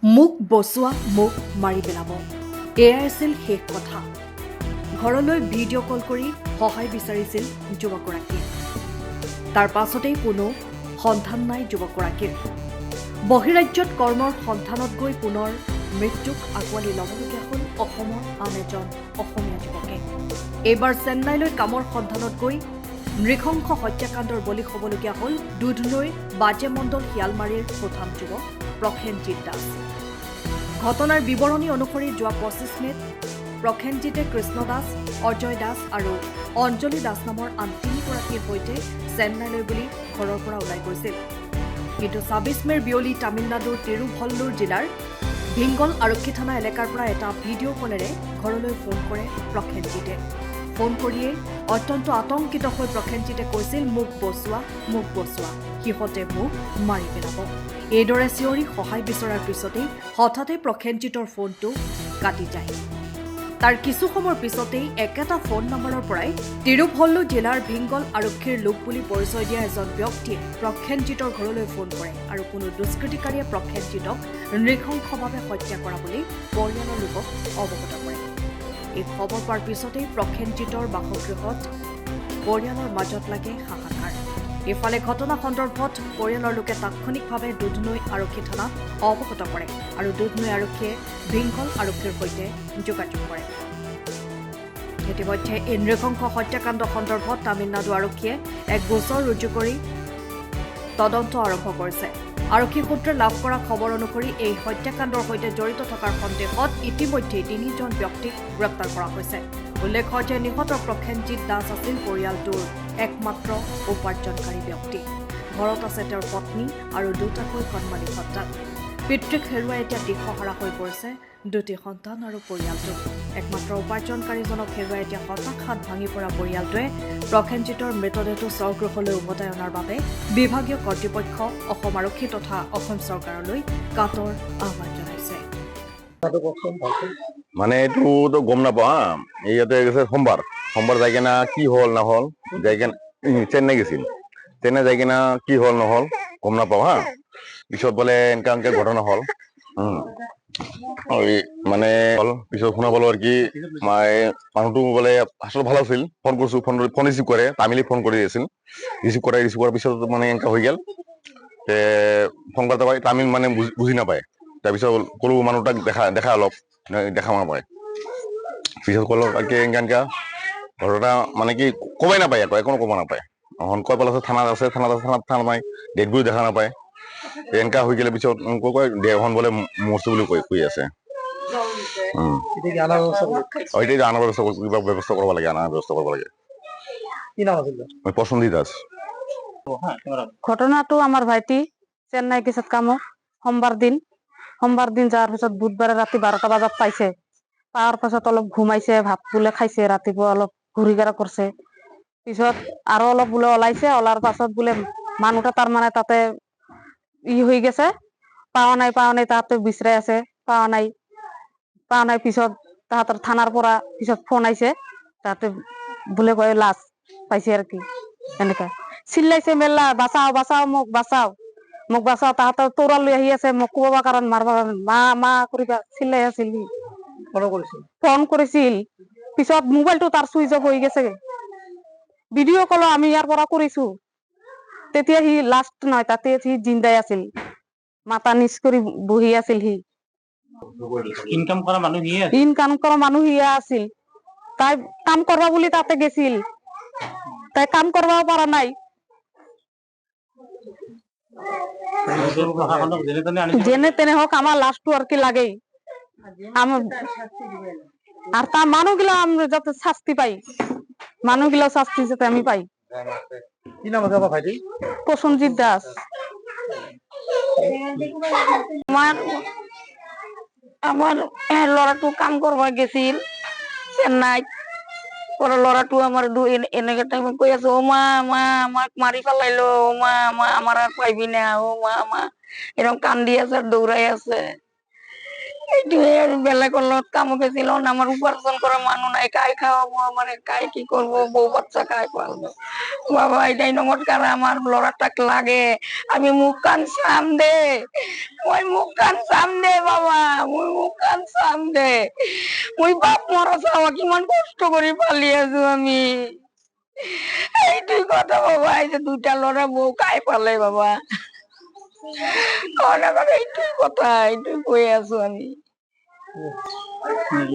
মুখ বচোৱা মুখ মাৰি পেলাব এয়াই আছিল শেষ কথা। ঘৰলৈ ভিডিঅ' কল কৰি সহায় বিচাৰিছিল যুৱকগৰাকীয়ে। তাৰ পাছতেই কোনো সন্ধান নাই যুৱকগৰাকীৰ। বহিৰাজ্যত কৰ্মৰ সন্ধানত গৈ পুনৰ মৃত্যুক আঁকোৱালি ল'বলগীয়া হ'ল অসমৰ আন এজন অসমীয়া যুৱকে। এইবাৰ চেন্নাইলৈ কামৰ সন্ধানত গৈ নৃশংস হত্যাকাণ্ডৰ বলি হ'বলগীয়া হ'ল দুধনৈৰ বাজেমণ্ডল শিয়ালমাৰীৰ প্ৰথম যুৱক প্ৰসেনজিৎ দাস। ঘটনাৰ বিৱৰণী অনুসৰি যোৱা 25 মেত প্ৰসেনজিতে কৃষ্ণ দাস, অজয় দাস আৰু অঞ্জলি দাস নামৰ আন তিনিগৰাকীৰ সৈতে চেন্নাইলৈ বুলি ঘৰৰ পৰা ওলাই গৈছিল। কিন্তু 26 মেৰ বিয়লি তামিলনাডুৰ তিৰুভল্লুৰ জিলাৰ ভিংগল আৰক্ষী থানা এলেকাৰ পৰা এটা ভিডিঅ' কলেৰে ঘৰলৈ ফোন কৰে প্ৰসেনজিতে। ফোন কৰিয়েই অত্যন্ত আতংকিত হৈ প্ৰসেনজিতে কৈছিল, মুখ বচোৱা, সিহঁতে মোক মাৰি পেলাব। এইদৰে চিঞৰি সহায় বিচৰাৰ পিছতেই হঠাতে প্ৰসেনজিতৰ ফোনটো কাটি যায়। তাৰ কিছু সময়ৰ পিছতেই একেটা ফোন নম্বৰৰ পৰাই তিৰুভল্লু জিলাৰ ভিংগল আৰক্ষীৰ লোক বুলি পৰিচয় দিয়া এজন ব্যক্তিয়ে প্ৰসেনজিতৰ ঘৰলৈ ফোন কৰে আৰু কোনো দুষ্কৃতিকাৰীয়ে প্ৰসেনজিতক নৃশংসভাৱে হত্যা কৰা বুলি পৰিয়ালৰ লোকক অৱগত কৰে। এই খবৰ পোৱাৰ পিছতেই প্ৰসেনজিতৰ বাসগৃহত পৰিয়ালৰ মাজত লাগে হাহাকাৰ। ইফালে ঘটনা সন্দৰ্ভত পৰিয়ালৰ লোকে তাৎক্ষণিকভাৱে দুধনৈ আৰক্ষী থানাত অৱগত কৰে আৰু দুধনৈ আৰক্ষীয়ে ভিংগল আৰক্ষীৰ সৈতে যোগাযোগ কৰে। ইতিমধ্যে এই নৃশংস হত্যাকাণ্ড সন্দৰ্ভত তামিলনাডু আৰক্ষীয়ে এক গোচৰ ৰুজু কৰি তদন্ত আৰম্ভ কৰিছে। আৰক্ষী সূত্ৰে লাভ কৰা খবৰ অনুসৰি এই হত্যাকাণ্ডৰ সৈতে জড়িত থকাৰ সন্দেহত ইতিমধ্যেই 3জন ব্যক্তিক গ্ৰেপ্তাৰ কৰা হৈছে। উল্লেখ্য যে নিহত প্ৰসেনজিৎ দাস আছিল পৰিয়ালটোৰ একমাত্ৰ উপাৰ্জনকাৰী ব্যক্তি। ঘৰত আছে তেওঁৰ পত্নী আৰু দুটাকৈ কণমানি সন্তান। পিতৃক হেৰুৱাই এতিয়া দিশহাৰা হৈ পৰিছে দুটি সন্তান আৰু পৰিয়ালটো। একমাত্ৰ উপাৰ্জনকাৰীজনক হেৰুৱাই এতিয়া হতাশাত ভাঙি পৰা পৰিয়ালটোৱে প্ৰসেনজিতৰ মৃতদেহটো স্বগৃহলৈ উভতাই অনাৰ বাবে বিভাগীয় কৰ্তৃপক্ষ, অসম আৰক্ষী তথা অসম চৰকাৰলৈ কাতৰ আহ্বান জনাইছে। মানে এইটোতো গম নাপাওঁ হা। ইয়াতে গৈছে সোমবাৰ যাই কিনা কি হ'ল নহ'ল, যাই কিনা চেন্নাই গৈছিল। চেন্নাই যাই কিনা কি হ'ল নহ'ল গম নাপাওঁ হা। পিছত বোলে এনেকা ঘটনা হ'ল। মানে পিছত শুনা পালো আৰু কি মানুহটো বোলে আচল ভাল আছিল। ফোন কৰিছো, ফোন ৰিচিভ কৰে, তামিলি ফোন কৰি আছিল। ৰিচিভ কৰাৰ পিছত মানে এনেকা হৈ গ'ল। ফোন কৰোঁতে তামিল মানে বুজি নাপায়। তাৰপিছত ক'লো মানুহটাক দেখা অলপ দেখা নাপায়। পিছত ক'লো এনেকা ঘটনা মানে কি ক'বই নাপায়, একো ক'ব নাপায়। কৈ পেলাই থানাত আছে, থানা নাই, ডেডবডি দেখা নাপায়। এনেকা হৈ গ'লে পিছত কয় দেহখন বোলে মৰছে বুলি কৈ আছে। এতিয়া আনাৰ ব্যৱস্থা কৰিব লাগে, প্ৰসেনজিৎ দাস। ঘটনাটো আমার ভাইটি চেন্নাই গেছে কামত সোমবার দিন যাওয়ার পিছত বুধবারে রাতে 12টা বাজাত পাইছে। পাওয়ার পাছত অলপ ঘুমাইছে, ভাত বোলে খাইছে, ৰাতিপুৱা অলপ ঘুরি গেরা করছে। পিছত আরো অলপ বোলে ওলাইছে, ওলার পাছত বোলে মানুহটা তার মানে তাতে হয়ে গেছে, পাওয়া নাই তাহাতে বিচারাই আছে, পাওয়া নাই পিছত তাহাঁতৰ থানাৰ পৰা পিছত ফোন আইছে, তাতে বোলে কয় লাশ পাইছে আৰ কি। এনেকা চিল্লাইছে মেলা, বাঁচাও মোক বাঁচাও। তাহাঁতৰ তোৰা লৈ আহি আছে, মোক কোবাবা কাৰণ মাৰবা কাৰণ মা কৰিবা চিল্লাই আছিল। ফোন কৰিছিল। পিছত মোবাইলটো তাৰ চুইচ অফ হৈ গেছে। ভিডিঅ' কল আমি ইয়াৰ পৰা কৰিছো। তেতিয়া সি লাষ্ট নহয়, তাতে সি জিন্দাই আছিল, মাথা নিচ কৰি বহি আছিল। সি ইনকাম কৰা মানুহ হিয়া আছিল। তাই কাম কৰবা বুলি তাতে গেছিল, তাই কাম করবা পারা নাই। যেনে তেনে হোক আমার লাস্ট আর কি লাগেই। আর তা মানুষগুলো আমরা যাতে শাস্তি পাই, মানুষগুলো শাস্তি যাতে আমি পাই। প্রসেনজিৎ দাস। আমার লড়াটো কাম করবা গেছিল চেন্নাই। পরে লড়াটো আমার এনেকে টাইমে কই আছে, ও মা আমাক মারি ফেলাইলো, ও মা আমার আর পাইবি না, ও মা এরকম কান্দি আছে, দৌড়াই আছে। বেলেগৰ লগত কামো গেছিল, আমার উপার্জন করা মানুষ নাই, কাই খাওয়াবো আমার, কাই কি করবো, বউ বাচ্চা কাই পালবো। বাবা এটাই নমস্কার, আমার লড়াটাক লাগে, আমি মুখ কান সাম দে, ওই মুখ কান সাম দে বাবা। কান চাম দে মই বাপ মরা চাওয়া কিমান কষ্ট করে পালি আছো আমি এইটুই কথা বাবা এই যে দুইটা লড়া বউ কাই পালে বাবা এইটুই কথা এইটুই কই আছো আমি